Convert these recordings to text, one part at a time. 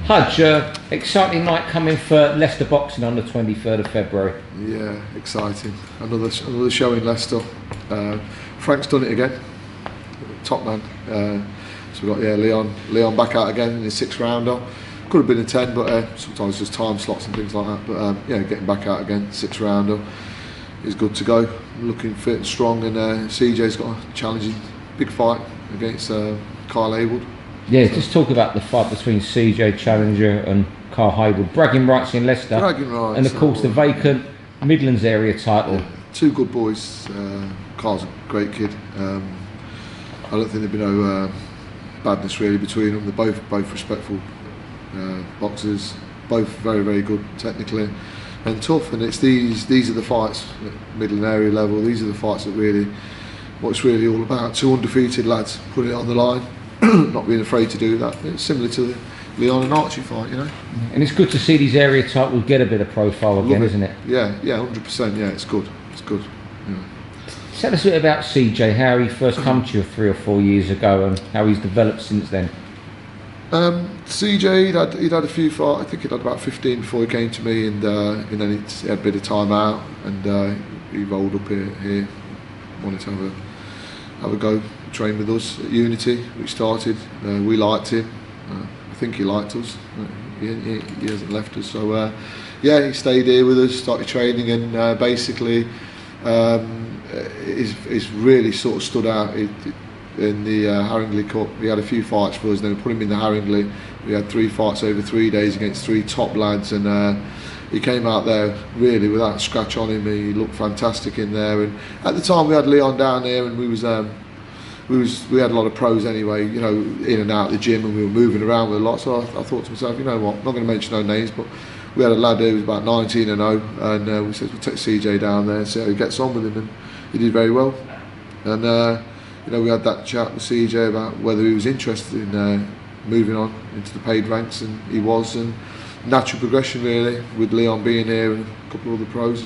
Hudge, exciting night coming for Leicester Boxing on the 23rd of February. Yeah, exciting. Another show in Leicester. Frank's done it again. Top man. So we've got Lyon back out again in his 6th rounder. Could have been a 10, but sometimes just time slots and things like that. But getting back out again, 6th rounder is good to go. Looking fit and strong, and CJ's got a challenging big fight against Kyle Haywood. Yeah, just talk about the fight between CJ Challenger and Kyle Haywood. Bragging rights in Leicester. Bragging rights. And of course the vacant Midlands area title. Yeah, two good boys. Kyle's a great kid. I don't think there'd be no badness really between them. They're both respectful boxers. Both very, very good technically and tough. And it's these are the fights at Midland area level. These are the fights that really, what it's really all about. Two undefeated lads putting it on the line. Not being afraid to do that. It's similar to the Lyon and Archie fight, you know. And it's good to see these area titles get a bit of profile again, isn't it? Yeah, 100%. Yeah, it's good. It's good. Yeah. Tell us a bit about CJ. How he first come to you 3 or 4 years ago, and how he's developed since then. CJ, he'd had a few fights. I think he'd had about 15 before he came to me, and then he had a bit of time out, and he rolled up here, wanted to have a go. Trained with us at Unity. We started. We liked him. I think he liked us. He hasn't left us. So he stayed here with us. Started training, and basically, he's really sort of stood out in the Haringey Cup. He had a few fights for us. Then we put him in the Haringey. We had 3 fights over 3 days against 3 top lads, and he came out there really without a scratch on him. He looked fantastic in there. And at the time, we had Lyon down there, and we had a lot of pros anyway, you know, in and out of the gym, and we were moving around with a lot. So I thought to myself, you know what, I'm not going to mention no names, but we had a lad who was about 19 and 0, and we said we'll take CJ down there and see how he gets on with him, and he did very well. And we had that chat with CJ about whether he was interested in moving on into the paid ranks, and he was. And natural progression really, with Lyon being here and a couple of other pros,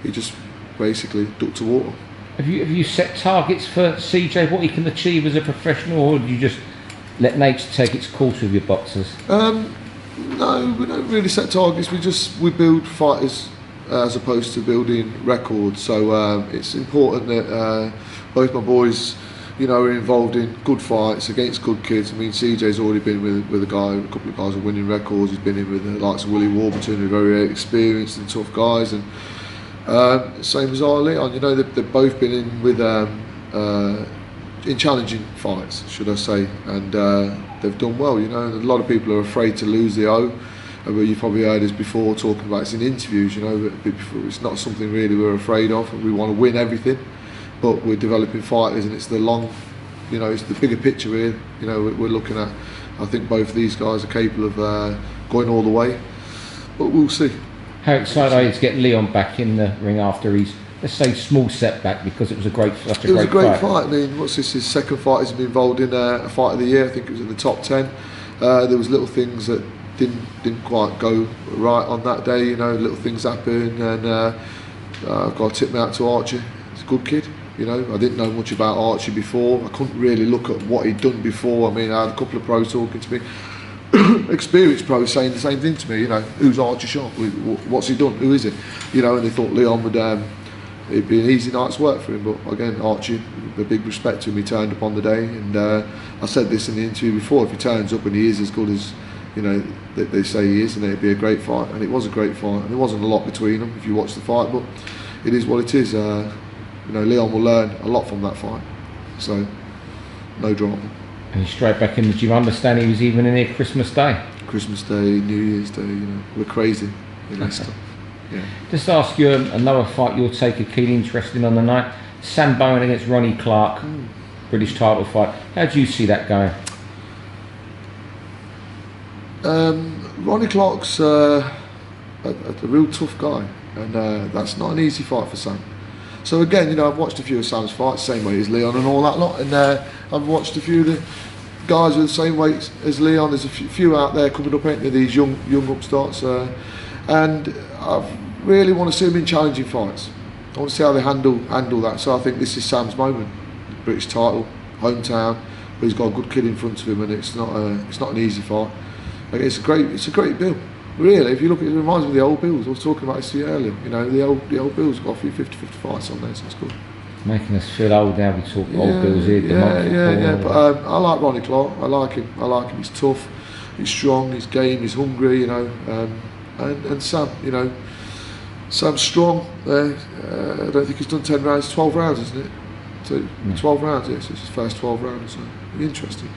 he just basically ducked to water. Have you set targets for CJ, what he can achieve as a professional, or do you just let nature take its course with your boxers? No, we don't really set targets. We build fighters as opposed to building records. So it's important that both my boys, you know, are involved in good fights against good kids. I mean, CJ's already been with a couple of guys are winning records. He's been in with the likes of Willie Warburton, who are very experienced and tough guys, and same as Lyon, you know, they've both been in with in challenging fights, should I say, and they've done well. You know, a lot of people are afraid to lose the O. You've probably heard us before talking about it in interviews. You know, it's not something really we're afraid of. We want to win everything, but we're developing fighters, and it's the long, you know, it's the bigger picture here. You know, we're looking at. I think both of these guys are capable of going all the way, but we'll see. How excited are you to get Lyon back in the ring after his, let's say, small setback, because it was such a great fight? It was a great fight. I mean, what's this? His 2nd fight. He's been involved in a fight of the year. I think it was in the top 10. There was little things that didn't quite go right on that day. You know, little things happen, and I've got to tip me out to Archie. He's a good kid. You know, I didn't know much about Archie before. I couldn't really look at what he'd done before. I mean, I had a couple of pros talking to me. Experienced pros saying the same thing to me, you know, who's Archie Sharp, what's he done, who is it, you know, and they thought Lyon would it'd be an easy night's work for him. But again, Archie, a big respect to him, he turned up on the day, and I said this in the interview before, if he turns up and he is as good as, you know, they say he is, then it'd be a great fight. And it was a great fight, and there wasn't a lot between them if you watch the fight, but it is what it is. You know, Lyon will learn a lot from that fight, so no drama. And he's straight back in the gym. I understand he was even in here Christmas Day. Christmas Day, New Year's Day, you know, we're crazy in Leicester. Yeah. Just ask you another fight you'll take a keen interest in on the night. Sam Bowen against Ronnie Clark, British title fight. How do you see that going? Ronnie Clark's a real tough guy, and that's not an easy fight for Sam. So again, you know, I've watched a few of Sam's fights, same weight as Lyon and all that lot, and I've watched a few of the guys with the same weight as Lyon. There's a few out there coming up, ain't there, these young upstarts, and I really want to see them in challenging fights. I want to see how they handle that. So I think this is Sam's moment, British title, hometown, but he's got a good kid in front of him, and it's not an easy fight. Like, it's a great bill. Really, if you look at it, it reminds me of the old bills. I was talking about this earlier. You know, the old bills got a few 50-50 fights on there, so it's good. Making us feel old now. We talk old bills here. Yeah. But I like Ronnie Clark. I like him. He's tough. He's strong. He's game. He's hungry. You know, and Sam. You know, Sam's strong. I don't think he's done 10 rounds. 12 rounds, isn't it? So 12 rounds. Yes, it's his first 12 rounds. So it'll be interesting.